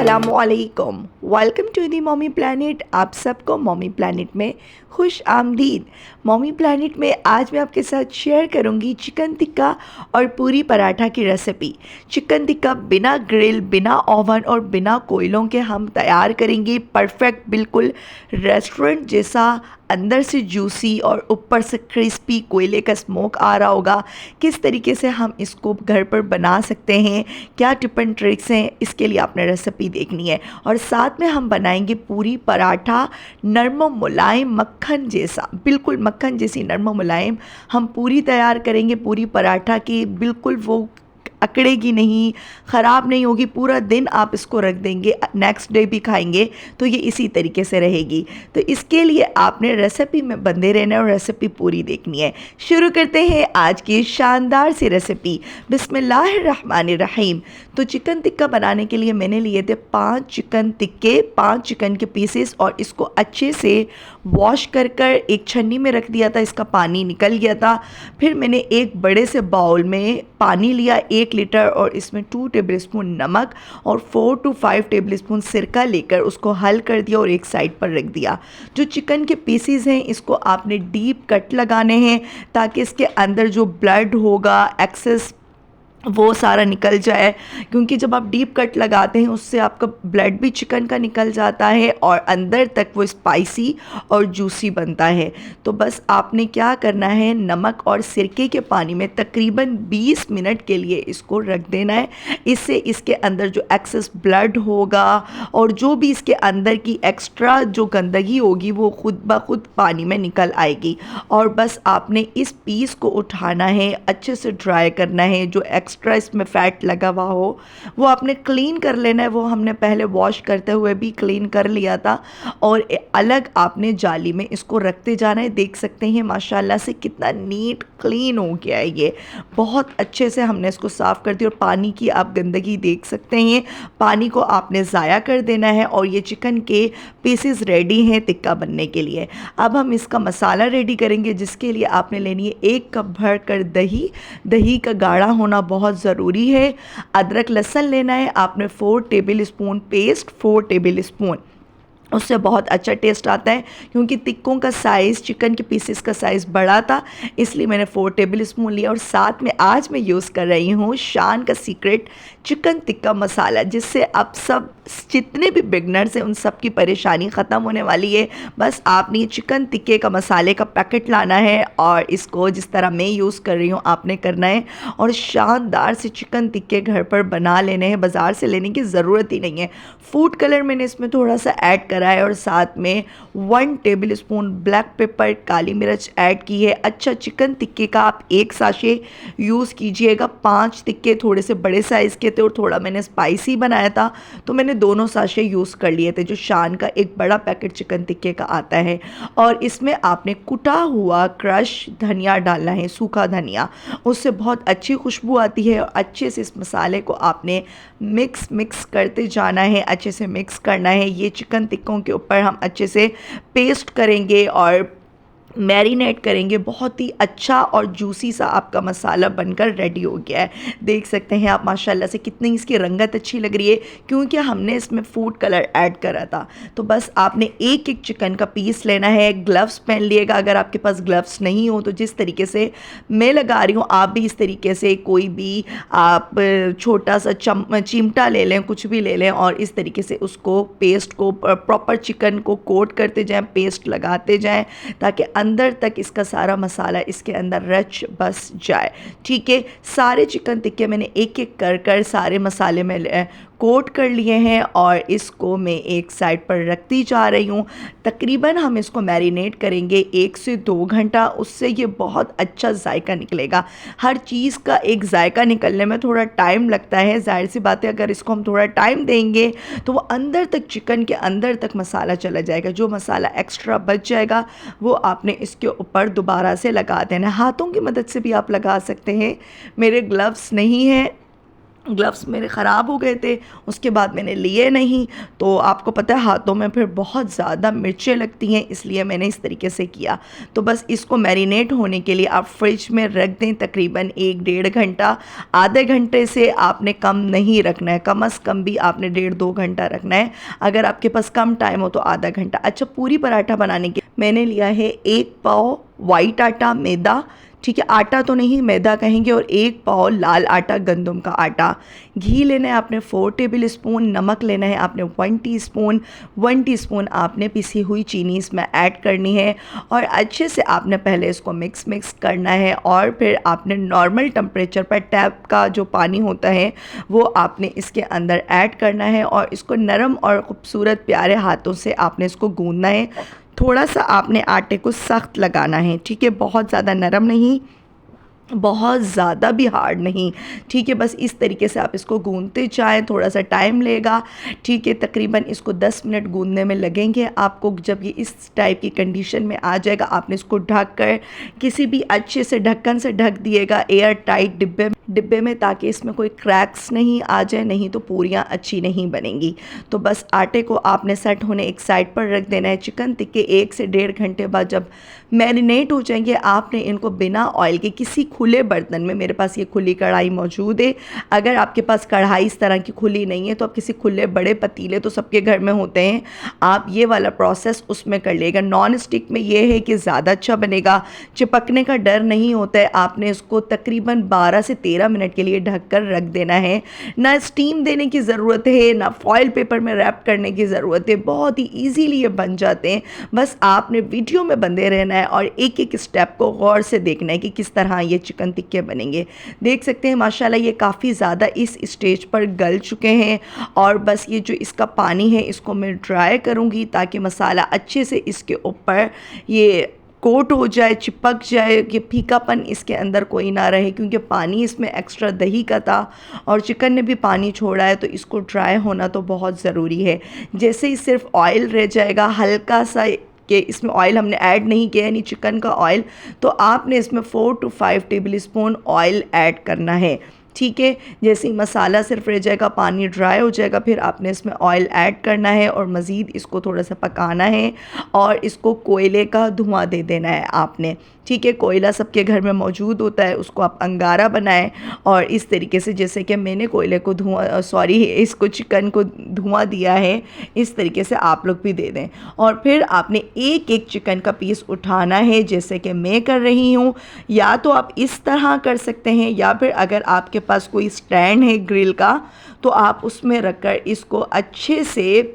अस्सलामुअलैकुम। Welcome to the mommy planet. आप सबको मॉमी प्लानिट में खुश आमदीद। मॉमी प्लानिट में आज मैं आपके साथ शेयर करूंगी चिकन टिक्का और पूरी पराठा की रेसिपी। चिकन टिक्का बिना ग्रिल, बिना ओवन और बिना कोयलों के हम तैयार करेंगे। परफेक्ट, बिल्कुल रेस्टोरेंट जैसा, अंदर से जूसी और ऊपर से क्रिस्पी कोयले का स्मोक आ रहा होगा। किस तरीके से हम इसको घर पर बना सकते हैं, क्या टिप एंड ट्रिक्स हैं, इसके लिए आपने रेसिपी देखनी है। और साथ में हम बनाएंगे पूरी पराठा, नरम मुलायम मक्खन जैसा, बिल्कुल मक्खन जैसी नरम मुलायम हम पूरी तैयार करेंगे। पूरी पराठा की बिल्कुल वो अकड़ेगी नहीं, ख़राब नहीं होगी। पूरा दिन आप इसको रख देंगे, नेक्स्ट डे भी खाएंगे तो ये इसी तरीके से रहेगी। तो इसके लिए आपने रेसिपी में बंधे रहना है और रेसिपी पूरी देखनी है। शुरू करते हैं आज की शानदार सी रेसिपी। बिस्मिल्लाहिर्रहमानिर्रहीम। तो चिकन टिक्का बनाने के लिए मैंने लिए थे 5 चिकन टिक्के, 5 चिकन के पीसेस, और इसको अच्छे से वॉश कर कर एक छन्नी में रख दिया था। इसका पानी निकल गया था। फिर मैंने एक बड़े से बाउल में पानी लिया 1 लीटर, और इसमें 2 टेबलस्पून नमक और 4 to 5 टेबलस्पून सिरका लेकर उसको हल कर दिया और एक साइड पर रख दिया। जो चिकन के पीसीज हैं इसको आपने डीप कट लगाने हैं ताकि इसके अंदर जो ब्लड होगा, एक्सेस, वो सारा निकल जाए। क्योंकि जब आप डीप कट लगाते हैं उससे आपका ब्लड भी चिकन का निकल जाता है और अंदर तक वो स्पाइसी और जूसी बनता है। तो बस आपने क्या करना है, नमक और सिरके के पानी में तकरीबन 20 मिनट के लिए इसको रख देना है। इससे इसके अंदर जो एक्सेस ब्लड होगा और जो भी इसके अंदर की एक्स्ट्रा जो गंदगी होगी वो खुद ब खुद पानी में निकल आएगी। और बस आपने इस पीस को उठाना है, अच्छे से ड्राई करना है। जो एक्स्ट्रा इसमें फ़ैट लगा हुआ हो वो आपने क्लीन कर लेना है। वो हमने पहले वॉश करते हुए भी क्लीन कर लिया था। और अलग आपने जाली में इसको रखते जाना है। देख सकते हैं माशाल्लाह से कितना नीट क्लीन हो गया है। ये बहुत अच्छे से हमने इसको साफ़ कर दिया। और पानी की आप गंदगी देख सकते हैं, पानी को आपने ज़ाया कर देना है। और ये चिकन के पीसेस रेडी हैं टिक्का बनने के लिए। अब हम इसका मसाला रेडी करेंगे, जिसके लिए आपने लेनी है 1 कप भर कर दही। दही का गाढ़ा होना बहुत ज़रूरी है। अदरक लहसुन लेना है आपने 4 टेबलस्पून पेस्ट, 4 टेबलस्पून, उससे बहुत अच्छा टेस्ट आता है। क्योंकि टिक्कों का साइज़, चिकन के पीसेस का साइज़ बड़ा था, इसलिए मैंने 4 टेबलस्पून लिया। और साथ में आज मैं यूज़ कर रही हूँ शान का सीक्रेट चिकन टिक्का मसाला, जिससे अब सब जितने भी बिगनर्स हैं उन सब की परेशानी ख़त्म होने वाली है। बस आपने चिकन टिक्के का मसाले का पैकेट लाना है और इसको जिस तरह मैं यूज़ कर रही हूँ आपने करना है। और शानदार से चिकन टिक्के घर पर बना लेने हैं, बाज़ार से लेने की ज़रूरत ही नहीं है। फूड कलर मैंने इसमें थोड़ा सा ऐड करा है और साथ में 1 टेबलस्पून ब्लैक पेपर, काली मिर्च ऐड की है। अच्छा, चिकन टिक्के का आप 1 साशे यूज़ कीजिएगा। 5 टिक्के थोड़े से बड़े साइज़ के थे और थोड़ा मैंने स्पाइसी बनाया था तो मैंने दोनों साशे यूज़ कर लिए थे, जो शान का एक बड़ा पैकेट चिकन टिक्के का आता है। और इसमें आपने कुटा हुआ क्रश धनिया डालना है, सूखा धनिया, उससे बहुत अच्छी खुशबू आती है। और अच्छे से इस मसाले को आपने मिक्स करते जाना है, अच्छे से मिक्स करना है। ये चिकन टिक्कों के ऊपर हम अच्छे से पेस्ट करेंगे और मैरिनेट करेंगे। बहुत ही अच्छा और जूसी सा आपका मसाला बनकर रेडी हो गया है। देख सकते हैं आप माशाल्लाह से कितनी इसकी रंगत अच्छी लग रही है, क्योंकि हमने इसमें फूड कलर ऐड करा था। तो बस आपने एक एक चिकन का पीस लेना है। ग्लव्स पहन लिएगा अगर आपके पास ग्लव्स नहीं हो तो। जिस तरीके से मैं लगा रही हूँ आप भी इस तरीके से, कोई भी आप छोटा सा चिमटा ले लें, कुछ भी ले लें, और इस तरीके से उसको पेस्ट को प्रॉपर चिकन को कोट करते जाएँ, पेस्ट लगाते जाएँ, ताकि अंदर तक इसका सारा मसाला इसके अंदर रच बस जाए। ठीक है, सारे चिकन टिक्के मैंने एक एक कर कर सारे मसाले में कोट कर लिए हैं और इसको मैं एक साइड पर रखती जा रही हूँ। तकरीबन हम इसको मैरिनेट करेंगे 1 से 2 घंटा। उससे ये बहुत अच्छा जायका निकलेगा। हर चीज़ का एक जायका निकलने में थोड़ा टाइम लगता है, जाहिर सी बात है। अगर इसको हम थोड़ा टाइम देंगे तो वो अंदर तक, चिकन के अंदर तक मसाला चला जाएगा। जो मसाला एक्स्ट्रा बच जाएगा वो आपने इसके ऊपर दोबारा से लगा देना। हाथों की मदद से भी आप लगा सकते हैं। मेरे ग्लव्स नहीं हैं ग्लव्स मेरे ख़राब हो गए थे, उसके बाद मैंने लिए नहीं। तो आपको पता है हाथों में फिर बहुत ज़्यादा मिर्चें लगती हैं, इसलिए मैंने इस तरीके से किया। तो बस इसको मैरिनेट होने के लिए आप फ्रिज में रख दें तकरीबन 1-1.5 घंटा। आधे घंटे से आपने कम नहीं रखना है, कम अज़ कम भी आपने 1.5-2 घंटा रखना है। अगर आपके पास कम टाइम हो तो आधा घंटा। अच्छा, पूरी पराठा बनाने के मैंने लिया है 1 पाव वाइट आटा मैदा, ठीक है, आटा तो नहीं मैदा कहेंगे, और 1 पाव लाल आटा गंदम का आटा। घी लेना है आपने 4 टेबल स्पून, नमक लेना है आपने 1 टीस्पून, 1 टीस्पून आपने पिसी हुई चीनी इसमें ऐड करनी है और अच्छे से आपने पहले इसको मिक्स करना है। और फिर आपने नॉर्मल टेम्परेचर पर टैप का जो पानी होता है वो आपने इसके अंदर ऐड करना है और इसको नरम और ख़ूबसूरत प्यारे हाथों से आपने इसको गूंदना है। थोड़ा सा आपने आटे को सख्त लगाना है, ठीक है, बहुत ज़्यादा नरम नहीं, बहुत ज़्यादा भी हार्ड नहीं, ठीक है। बस इस तरीके से आप इसको गूंदते जाएँ, थोड़ा सा टाइम लेगा, ठीक है। तकरीबन इसको 10 मिनट गूंदने में लगेंगे आपको। जब ये इस टाइप की कंडीशन में आ जाएगा, आपने इसको ढक कर किसी भी अच्छे से ढक्कन से ढक दिएगा, एयर टाइट डिब्बे में, ताकि इसमें कोई क्रैक्स नहीं आ जाए, नहीं तो पूरियाँ अच्छी नहीं बनेंगी। तो बस आटे को आपने सेट होने एक साइड पर रख देना है। चिकन टिक्के 1 से 1.5 घंटे बाद जब मैरिनेट हो जाएंगे, आपने इनको बिना ऑयल के किसी खुले बर्तन में, मेरे पास ये खुली कढ़ाई मौजूद है, अगर आपके पास कढ़ाई इस तरह की खुली नहीं है तो आप किसी खुले बड़े पतीले, तो सबके घर में होते हैं, आप ये वाला प्रोसेस उसमें कर लेगा। नॉन स्टिक में ये है कि ज़्यादा अच्छा बनेगा, चिपकने का डर नहीं होता है। आपने इसको तकरीबन 12 से 13 मिनट के लिए ढक कर रख देना है। ना स्टीम देने की ज़रूरत है, ना फॉयल पेपर में रैप करने की ज़रूरत है, बहुत ही ईजीली ये बन जाते हैं। बस आपने वीडियो में बंधे रहना है और एक एक स्टेप को गौर से देखना है कि किस तरह ये चिकन टिक्के बनेंगे। देख सकते हैं माशाल्लाह ये काफ़ी ज़्यादा इस स्टेज पर गल चुके हैं और बस ये जो इसका पानी है इसको मैं ड्राई करूँगी ताकि मसाला अच्छे से इसके ऊपर ये कोट हो जाए, चिपक जाए, कि फीकापन इसके अंदर कोई ना रहे, क्योंकि पानी इसमें एक्स्ट्रा दही का था और चिकन ने भी पानी छोड़ा है, तो इसको ड्राई होना तो बहुत ज़रूरी है। जैसे ही सिर्फ ऑयल रह जाएगा हल्का सा, कि इसमें ऑयल हमने ऐड नहीं किया यानी चिकन का ऑयल, तो आपने इसमें 4 to 5 table spoon oil add करना है, ठीक है। जैसे ही मसाला सिर्फ रह जाएगा, पानी ड्राई हो जाएगा, फिर आपने इसमें ऑयल ऐड करना है और मज़ीद इसको थोड़ा सा पकाना है और इसको कोयले का धुआं दे देना है आपने, ठीक है। कोयला सबके घर में मौजूद होता है, उसको आप अंगारा बनाएं और इस तरीके से, जैसे कि मैंने कोयले को इसको चिकन को धुआं दिया है, इस तरीके से आप लोग भी दे दें। और फिर आपने एक एक चिकन का पीस उठाना है, जैसे कि मैं कर रही हूँ। या तो आप इस तरह कर सकते हैं, या फिर अगर आपके पास कोई स्टैंड है ग्रिल का, तो आप उसमें रखकर इसको अच्छे से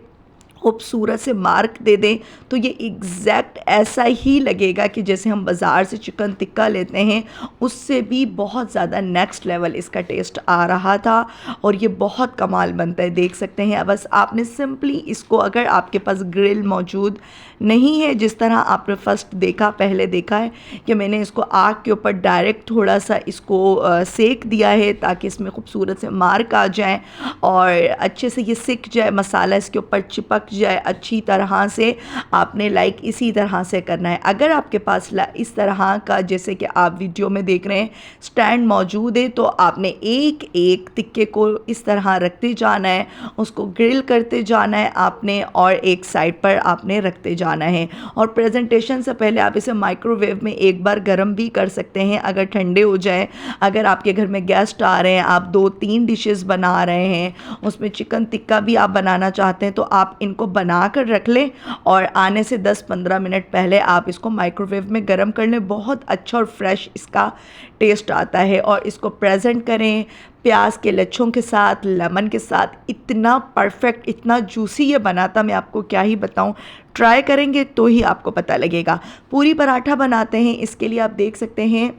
खूबसूरत से मार्क दे दें, तो ये एग्जैक्ट ऐसा ही लगेगा कि जैसे हम बाज़ार से चिकन टिक्का लेते हैं, उससे भी बहुत ज़्यादा नेक्स्ट लेवल इसका टेस्ट आ रहा था और ये बहुत कमाल बनता है, देख सकते हैं। बस आपने सिंपली इसको, अगर आपके पास ग्रिल मौजूद नहीं है, जिस तरह आपने फर्स्ट देखा, पहले देखा है कि मैंने इसको आग के ऊपर डायरेक्ट थोड़ा सा इसको सेक दिया है ताकि इसमें खूबसूरत से मार्क आ जाए और अच्छे से ये सिक जाए, मसाला इसके ऊपर चिपक जाए अच्छी तरह से। आपने लाइक इसी तरह से करना है। अगर आपके पास इस तरह का, जैसे कि आप वीडियो में देख रहे हैं, स्टैंड मौजूद है, तो आपने एक एक टिक्के को इस तरह रखते जाना है, उसको ग्रिल करते जाना है आपने और एक साइड पर आपने रखते जाना है। और प्रेजेंटेशन से पहले आप इसे माइक्रोवेव में एक बार गर्म भी कर सकते हैं अगर ठंडे हो जाए। अगर आपके घर में गेस्ट आ रहे हैं, आप 2-3 डिशेस बना रहे हैं, उसमें चिकन टिक्का भी आप बनाना चाहते हैं, तो आप इनको बना कर रख लें और आने से 10-15 मिनट पहले आप इसको माइक्रोवेव में गर्म कर लें। बहुत अच्छा और फ्रेश इसका टेस्ट आता है। और इसको प्रेजेंट करें प्याज के लच्छों के साथ, लेमन के साथ, इतना परफेक्ट, इतना जूसी ये बना था, मैं आपको क्या ही बताऊं। ट्राई करेंगे तो ही आपको पता लगेगा। पूरी पराठा बनाते हैं, इसके लिए आप देख सकते हैं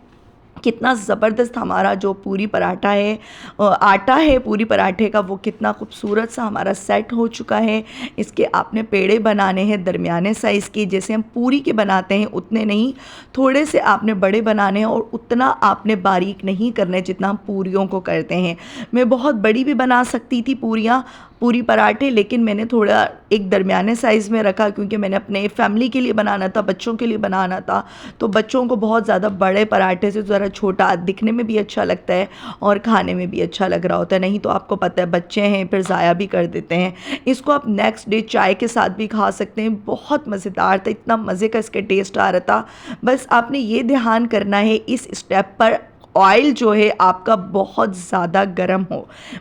कितना ज़बरदस्त हमारा जो पूरी पराठा है, आटा है पूरी पराठे का, वो कितना खूबसूरत सा हमारा सेट हो चुका है। इसके आपने पेड़े बनाने हैं दरमियाने साइज़ के, जैसे हम पूरी के बनाते हैं उतने नहीं, थोड़े से आपने बड़े बनाने हैं और उतना आपने बारीक नहीं करने जितना हम पूरियों को करते हैं। मैं बहुत बड़ी भी बना सकती थी पूरियाँ, पूरी पराठे, लेकिन मैंने थोड़ा एक दरमियाने साइज़ में रखा क्योंकि मैंने अपने फैमिली के लिए बनाना था, बच्चों के लिए बनाना था। तो बच्चों को बहुत ज़्यादा बड़े पराठे से ज़रा छोटा दिखने में भी अच्छा लगता है और खाने में भी अच्छा लग रहा होता है। नहीं तो आपको पता है बच्चे हैं, फिर ज़ाया भी कर देते हैं। इसको आप नेक्स्ट डे चाय के साथ भी खा सकते हैं। बहुत मज़ेदार था, इतना मज़े का इसका टेस्ट आ रहा था। बस आपने ये ध्यान करना है इस स्टेप पर, ऑयल जो है आपका बहुत ज़्यादा गर्म हो।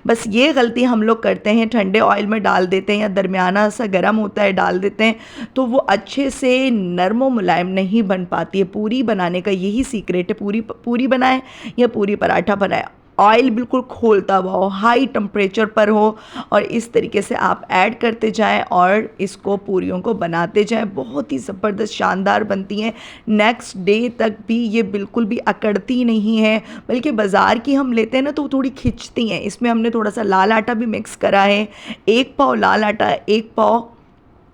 बस ये गलती हम लोग करते हैं, ठंडे ऑयल में डाल देते हैं या दरमियाना सा गर्म होता है डाल देते हैं, तो वो अच्छे से नरम व मुलायम नहीं बन पाती है। पूरी बनाने का यही सीक्रेट है, पूरी पूरी बनाए या पूरी पराठा बनाए, ऑयल बिल्कुल खोलता हुआ हो, हाई टेम्परेचर पर हो, और इस तरीके से आप ऐड करते जाएं और इसको पूरियों को बनाते जाएं। बहुत ही ज़बरदस्त शानदार बनती हैं। नेक्स्ट डे तक भी ये बिल्कुल भी अकड़ती नहीं है, बल्कि बाज़ार की हम लेते हैं ना तो वो थोड़ी खिंचती हैं। इसमें हमने थोड़ा सा लाल आटा भी मिक्स करा है, 1 पाव लाल आटा, 1 पाव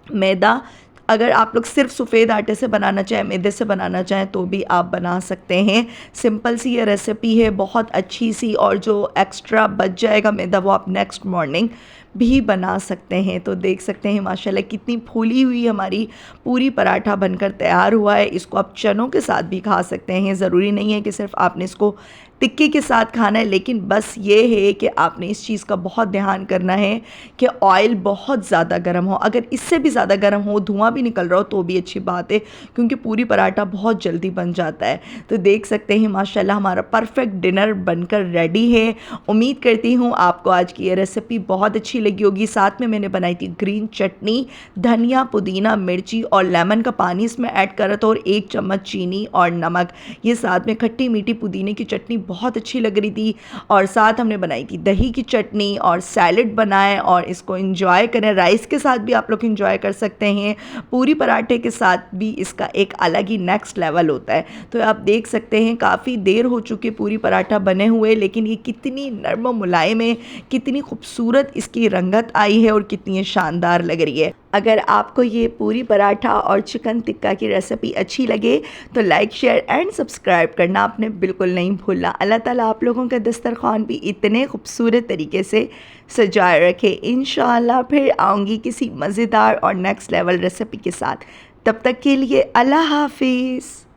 मैदा। अगर आप लोग सिर्फ सफ़ेद आटे से बनाना चाहें, मैदे से बनाना चाहें तो भी आप बना सकते हैं। सिंपल सी ये रेसिपी है, बहुत अच्छी सी, और जो एक्स्ट्रा बच जाएगा मैदा वो आप नेक्स्ट मॉर्निंग भी बना सकते हैं। तो देख सकते हैं माशाल्लाह कितनी फूली हुई हमारी पूरी पराठा बनकर तैयार हुआ है। इसको आप चनों के साथ भी खा सकते हैं, ज़रूरी नहीं है कि सिर्फ आपने इसको टिक्की के साथ खाना है, लेकिन बस ये है कि आपने इस चीज़ का बहुत ध्यान करना है कि ऑयल बहुत ज़्यादा गर्म हो। अगर इससे भी ज़्यादा गर्म हो, धुआं भी निकल रहा हो तो भी अच्छी बात है, क्योंकि पूरी पराठा बहुत जल्दी बन जाता है। तो देख सकते हैं माशाल्लाह हमारा परफेक्ट डिनर बनकर रेडी है। उम्मीद करती हूँ आपको आज की ये रेसिपी बहुत अच्छी लगी होगी। साथ में मैंने बनाई थी ग्रीन चटनी, धनिया, पुदीना, मिर्ची और लेमन का पानी इसमें ऐड करा था, और 1 चम्मच चीनी और नमक। ये साथ में खट्टी मीठी पुदीने की चटनी बहुत अच्छी लग रही थी, और साथ हमने बनाई थी दही की चटनी और सैलेड बनाए, और इसको एंजॉय करें। राइस के साथ भी आप लोग एंजॉय कर सकते हैं, पूरी पराठे के साथ भी इसका एक अलग ही नेक्स्ट लेवल होता है। तो आप देख सकते हैं काफ़ी देर हो चुकी पूरी पराठा बने हुए, लेकिन ये कितनी नरम और मुलायम है, कितनी खूबसूरत इसकी रंगत आई है और कितनी शानदार लग रही है। अगर आपको ये पूरी पराठा और चिकन टिक्का की रेसिपी अच्छी लगे तो लाइक, शेयर एंड सब्सक्राइब करना आपने बिल्कुल नहीं भूलना। अल्लाह ताला आप लोगों का दस्तरखान भी इतने खूबसूरत तरीके से सजाए रखे। इंशाअल्लाह फिर आऊँगी किसी मज़ेदार और नेक्स्ट लेवल रेसिपी के साथ। तब तक के लिए अल्लाह हाफिज़।